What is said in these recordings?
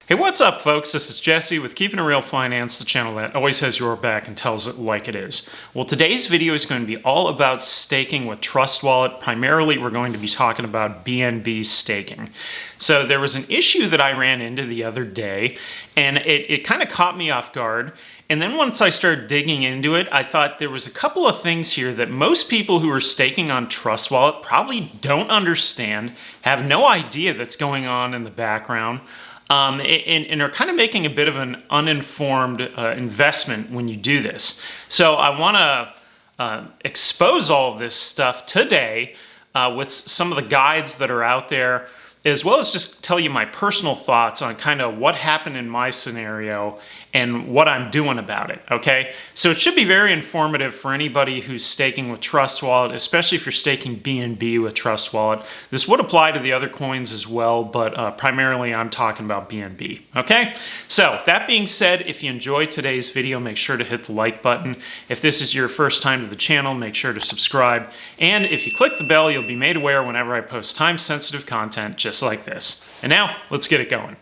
Hey, what's up, folks? This is Jesse with Keeping It Real Finance, the channel that always has your back and tells it like it is. Well, today's video is going to be all about staking with Trust Wallet. Primarily, we're going to be talking about BNB staking. So there was an issue that I ran into the other day, and it kind of caught me off guard. And then once I started digging into it, I thought there was a couple of things here that most people who are staking on Trust Wallet probably don't understand, have no idea that's going on in the background. And are kind of making a bit of an uninformed investment when you do this. So I want to expose all of this stuff today with some of the guides that are out there, as well as just tell you my personal thoughts on kind of what happened in my scenario and what I'm doing about it, okay? So it should be very informative for anybody who's staking with Trust Wallet, especially if you're staking BNB with Trust Wallet. This would apply to the other coins as well, but primarily I'm talking about BNB, okay? So that being said, if you enjoyed today's video, make sure to hit the like button. If this is your first time to the channel, make sure to subscribe. And if you click the bell, you'll be made aware whenever I post time-sensitive content just like this. And now, let's get it going.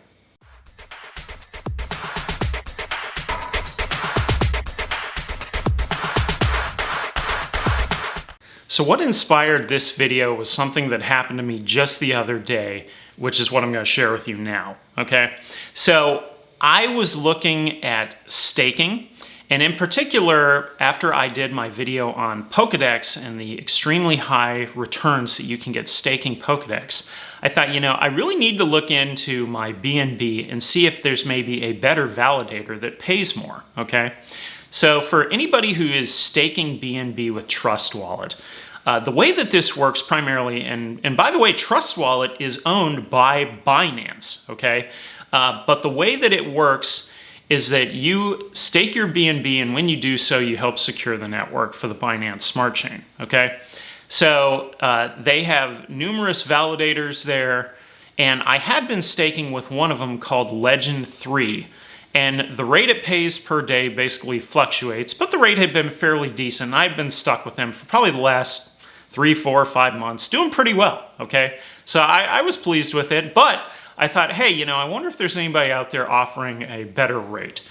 So what inspired this video was something that happened to me just the other day, which is what I'm going to share with you now, okay? So I was looking at staking, and in particular, after I did my video on Pokédex and the extremely high returns that you can get staking Pokédex, I thought, I really need to look into my BNB and see if there's maybe a better validator that pays more, okay? So for anybody who is staking BNB with Trust Wallet, the way that this works primarily, and by the way, Trust Wallet is owned by Binance, okay? But the way that it works is that you stake your BNB, and when you do so, you help secure the network for the Binance Smart Chain, okay? So they have numerous validators there, and I had been staking with one of them called Legend 3, and the rate it pays per day basically fluctuates, but the rate had been fairly decent. I'd been stuck with them for probably the last 3, 4, 5 months, doing pretty well, okay? So I was pleased with it, but I thought, hey, I wonder if there's anybody out there offering a better rate.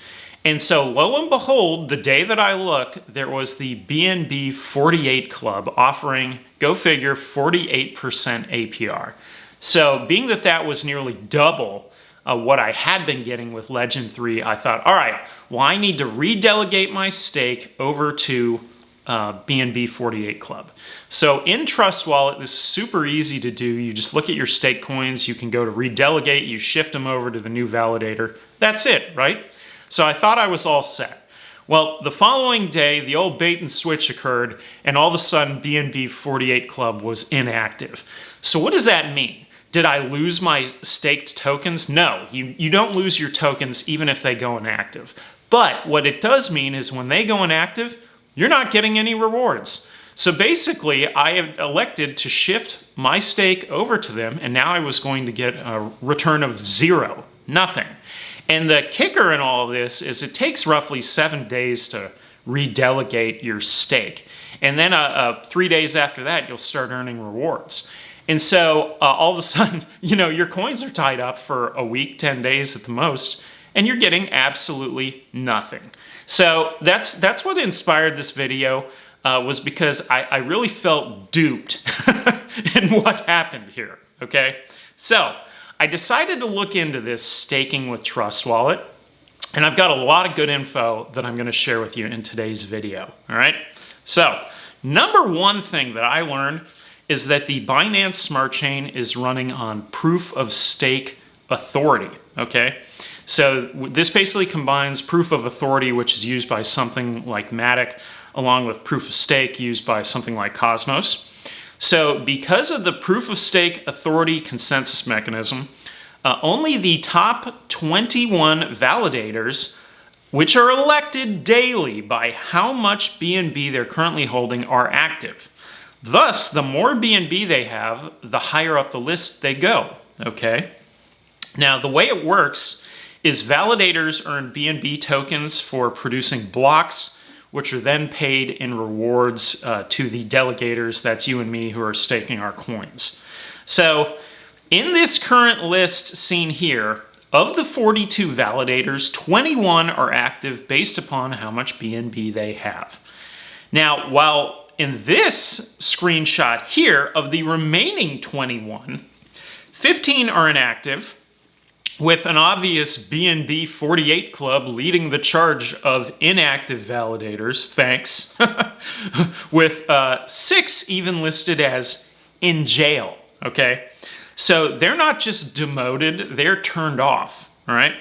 And so lo and behold, the day that I look, there was the BNB 48 Club offering, go figure, 48% APR. So being that that was nearly double what I had been getting with Legend 3, I thought, all right, well, I need to redelegate my stake over to BNB 48 Club. So in Trust Wallet, this is super easy to do. You just look at your stake coins, you can go to redelegate, you shift them over to the new validator. That's it, right? So I thought I was all set. Well, the following day, the old bait and switch occurred, and all of a sudden, BNB 48 Club was inactive. So what does that mean? Did I lose my staked tokens? No, you don't lose your tokens even if they go inactive. But what it does mean is when they go inactive, you're not getting any rewards. So basically, I have elected to shift my stake over to them, and now I was going to get a return of 0, nothing. And the kicker in all of this is it takes roughly 7 days to redelegate your stake. And then 3 days after that, you'll start earning rewards. And so all of a sudden, your coins are tied up for a week, 10 days at the most, and you're getting absolutely nothing. So that's what inspired this video, was because I really felt duped in what happened here, okay? So I decided to look into this staking with Trust Wallet, and I've got a lot of good info that I'm going to share with you in today's video, all right? So number one thing that I learned is that the Binance Smart Chain is running on proof of stake authority, okay? So this basically combines proof of authority, which is used by something like Matic, along with proof of stake used by something like Cosmos. So because of the proof of stake authority consensus mechanism, only the top 21 validators, which are elected daily by how much BNB they're currently holding, are active. Thus, the more BNB they have, the higher up the list they go, okay? Now, the way it works is validators earn BNB tokens for producing blocks, which are then paid in rewards to the delegators, that's you and me, who are staking our coins. So in this current list seen here, of the 42 validators, 21 are active based upon how much BNB they have. Now, while in this screenshot here, of the remaining 21, 15 are inactive, with an obvious BNB 48 club leading the charge of inactive validators, thanks, with 6 even listed as in jail, okay? So they're not just demoted, they're turned off, all right?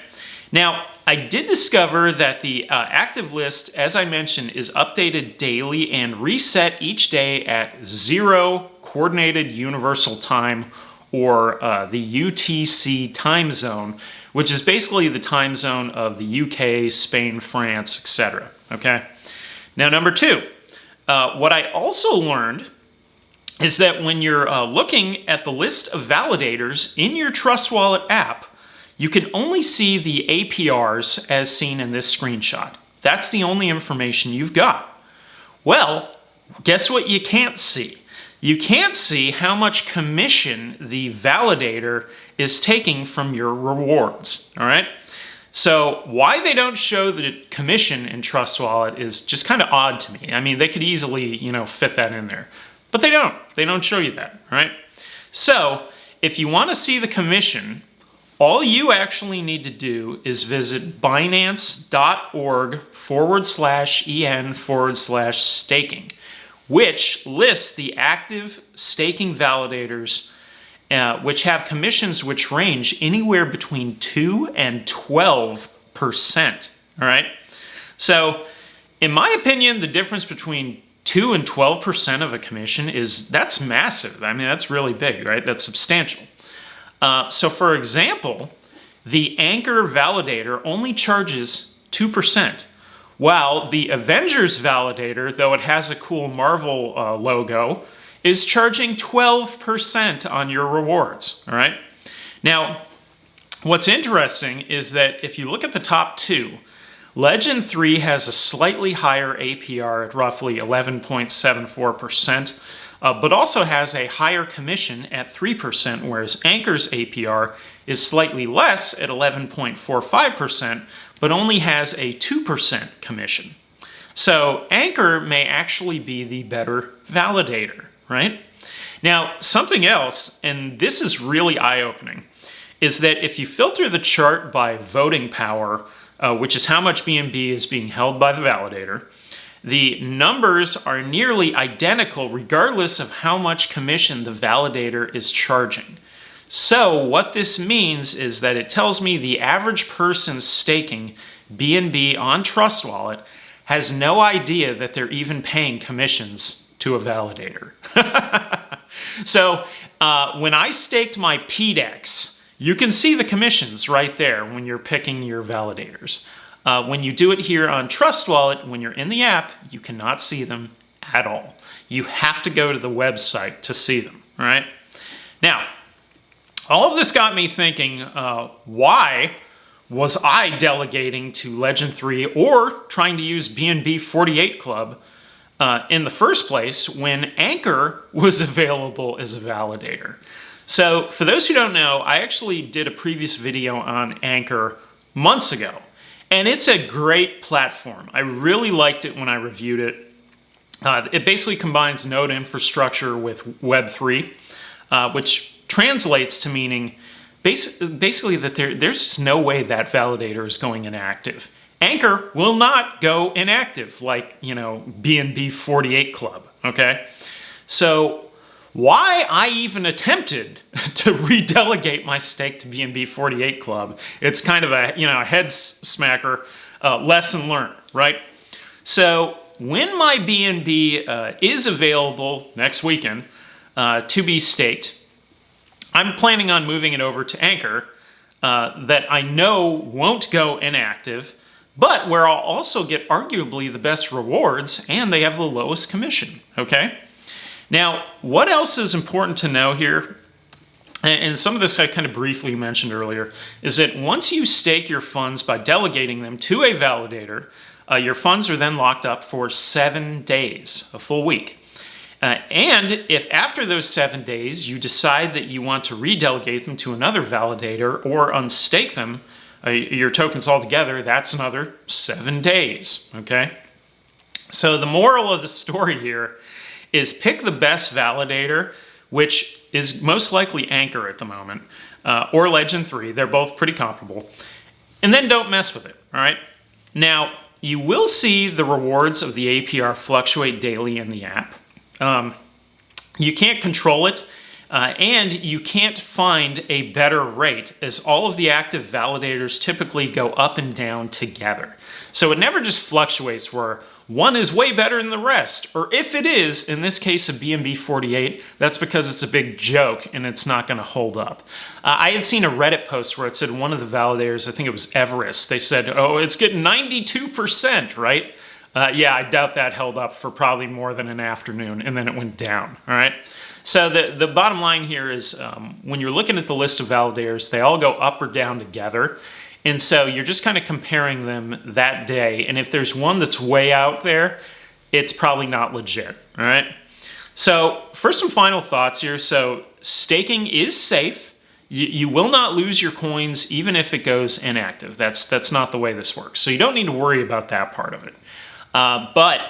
Now, I did discover that the active list, as I mentioned, is updated daily and reset each day at 0 Coordinated Universal Time, or the UTC time zone, which is basically the time zone of the UK, Spain, France, etc. Okay? Now, number 2, what I also learned is that when you're looking at the list of validators in your Trust Wallet app, you can only see the APRs as seen in this screenshot. That's the only information you've got. Well, guess what you can't see? You can't see how much commission the validator is taking from your rewards, all right? So why they don't show the commission in Trust Wallet is just kind of odd to me. I mean, they could easily, fit that in there, but they don't. They don't show you that, all right? So if you want to see the commission, all you actually need to do is visit binance.org/en/staking. Which lists the active staking validators, which have commissions which range anywhere between 2 and 12%. All right. So, in my opinion, the difference between 2 and 12% of a commission that's massive. I mean, that's really big, right? That's substantial. So, for example, the ANKR validator only charges 2%. While the Avengers validator, though it has a cool Marvel logo, is charging 12% on your rewards, all right? Now, what's interesting is that if you look at the top 2, Legend 3 has a slightly higher APR at roughly 11.74%, but also has a higher commission at 3%, whereas ANKR's APR is slightly less at 11.45%, but only has a 2% commission. So ANKR may actually be the better validator, right? Now, something else, and this is really eye-opening, is that if you filter the chart by voting power, which is how much BNB is being held by the validator, the numbers are nearly identical regardless of how much commission the validator is charging. So what this means is that it tells me the average person staking BNB on Trust Wallet has no idea that they're even paying commissions to a validator. So when I staked my PDEX, you can see the commissions right there when you're picking your validators. When you do it here on Trust Wallet, when you're in the app, you cannot see them at all. You have to go to the website to see them, all right? Now, all of this got me thinking, why was I delegating to Legend 3 or trying to use BNB 48 Club in the first place when ANKR was available as a validator? So for those who don't know, I actually did a previous video on ANKR months ago, and it's a great platform. I really liked it when I reviewed it. It basically combines node infrastructure with Web3, which translates to meaning basically that there's no way that validator is going inactive. ANKR will not go inactive like, BNB 48 Club, okay? So why I even attempted to redelegate my stake to BNB 48 Club, it's kind of a, a head smacker, lesson learned, right? So when my BNB is available next weekend to be staked, I'm planning on moving it over to ANKR that I know won't go inactive, but where I'll also get arguably the best rewards and they have the lowest commission, okay? Now, what else is important to know here, and some of this I kind of briefly mentioned earlier, is that once you stake your funds by delegating them to a validator, your funds are then locked up for 7 days, a full week. And if after those 7 days you decide that you want to redelegate them to another validator or unstake them, your tokens altogether, that's another 7 days, okay? So the moral of the story here is pick the best validator, which is most likely ANKR at the moment, or Legend 3. They're both pretty comparable. And then don't mess with it, all right? Now, you will see the rewards of the APR fluctuate daily in the app. You can't control it, and you can't find a better rate, as all of the active validators typically go up and down together. So it never just fluctuates where one is way better than the rest, or if it is, in this case a BNB 48, that's because it's a big joke and it's not going to hold up. I had seen a Reddit post where it said one of the validators, I think it was Everest, they said, oh, it's getting 92%, right? Yeah, I doubt that held up for probably more than an afternoon, and then it went down, all right? So the bottom line here is when you're looking at the list of validators, they all go up or down together. And so you're just kind of comparing them that day. And if there's one that's way out there, it's probably not legit, all right? So first, some final thoughts here. So staking is safe. You will not lose your coins even if it goes inactive. That's not the way this works. So you don't need to worry about that part of it. But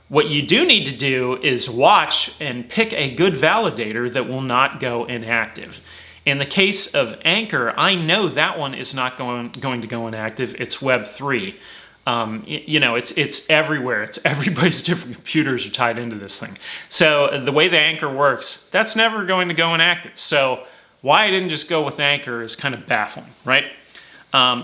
what you do need to do is watch and pick a good validator that will not go inactive. In the case of ANKR, I know that one is not going to go inactive. It's Web3. You know, it's everywhere. It's everybody's different computers are tied into this thing. So the way the ANKR works, that's never going to go inactive. So why I didn't just go with ANKR is kind of baffling, right?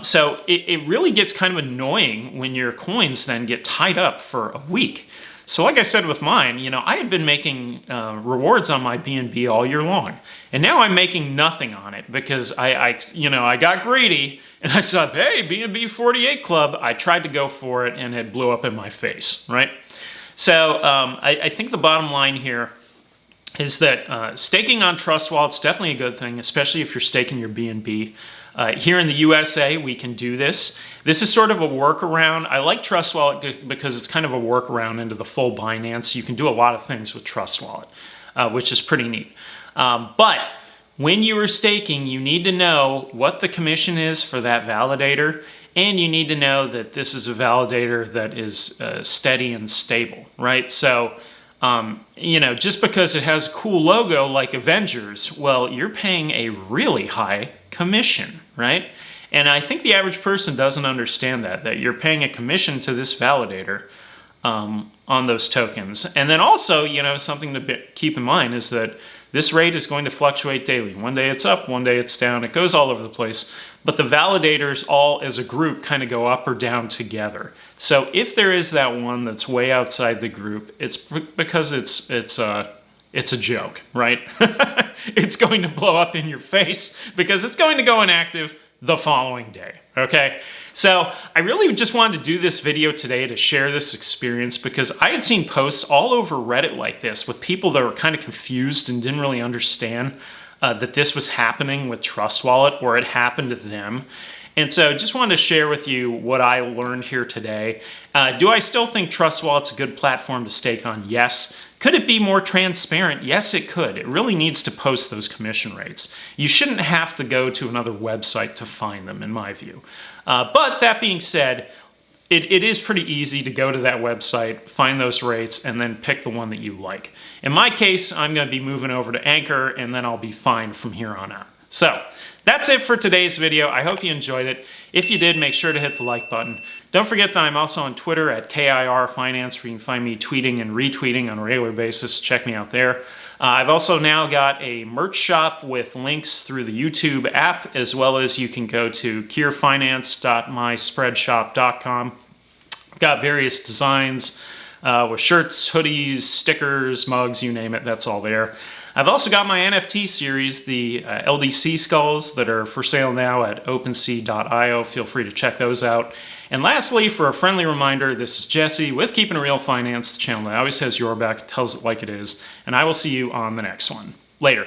So it really gets kind of annoying when your coins then get tied up for a week. So like I said with mine, you know, I had been making rewards on my BNB all year long. And now I'm making nothing on it because I got greedy and I said, hey, BNB 48 Club. I tried to go for it and it blew up in my face, right? So I think the bottom line here is that staking on Trust Wallet is definitely a good thing, especially if you're staking your BNB. Here in the USA, we can do this. This is sort of a workaround. I like Trust Wallet because it's kind of a workaround into the full Binance. You can do a lot of things with Trust Wallet, which is pretty neat. But when you are staking, you need to know what the commission is for that validator, and you need to know that this is a validator that is steady and stable, right? So, you know, just because it has a cool logo like Avengers, well, you're paying a really high commission, right? And I think the average person doesn't understand that you're paying a commission to this validator on those tokens. And then also, you know, something to keep in mind is that this rate is going to fluctuate daily. One day it's up, one day it's down. It goes all over the place. But the validators all as a group kind of go up or down together. So if there is that one that's way outside the group, it's because it's a joke, right? It's going to blow up in your face because it's going to go inactive the following day, okay? So I really just wanted to do this video today to share this experience because I had seen posts all over Reddit like this with people that were kind of confused and didn't really understand that this was happening with Trust Wallet or it happened to them. And so just wanted to share with you what I learned here today. Do I still think Trust Wallet's a good platform to stake on? Yes. Could it be more transparent? Yes, it could. It really needs to post those commission rates. You shouldn't have to go to another website to find them, in my view. But that being said, it is pretty easy to go to that website, find those rates, and then pick the one that you like. In my case, I'm going to be moving over to ANKR, and then I'll be fine from here on out. So that's it for today's video. I hope you enjoyed it. If you did, make sure to hit the like button. Don't forget that I'm also on Twitter at KIR Finance, where you can find me tweeting and retweeting on a regular basis. Check me out there. I've also now got a merch shop with links through the YouTube app, as well as you can go to kirfinance.myspreadshop.com. Got various designs with shirts, hoodies, stickers, mugs, you name it, that's all there. I've also got my NFT series, the LDC skulls, that are for sale now at OpenSea.io. Feel free to check those out. And lastly, for a friendly reminder, this is Jesse with Keeping It Real Finance, the channel that always has your back, tells it like it is, and I will see you on the next one. Later.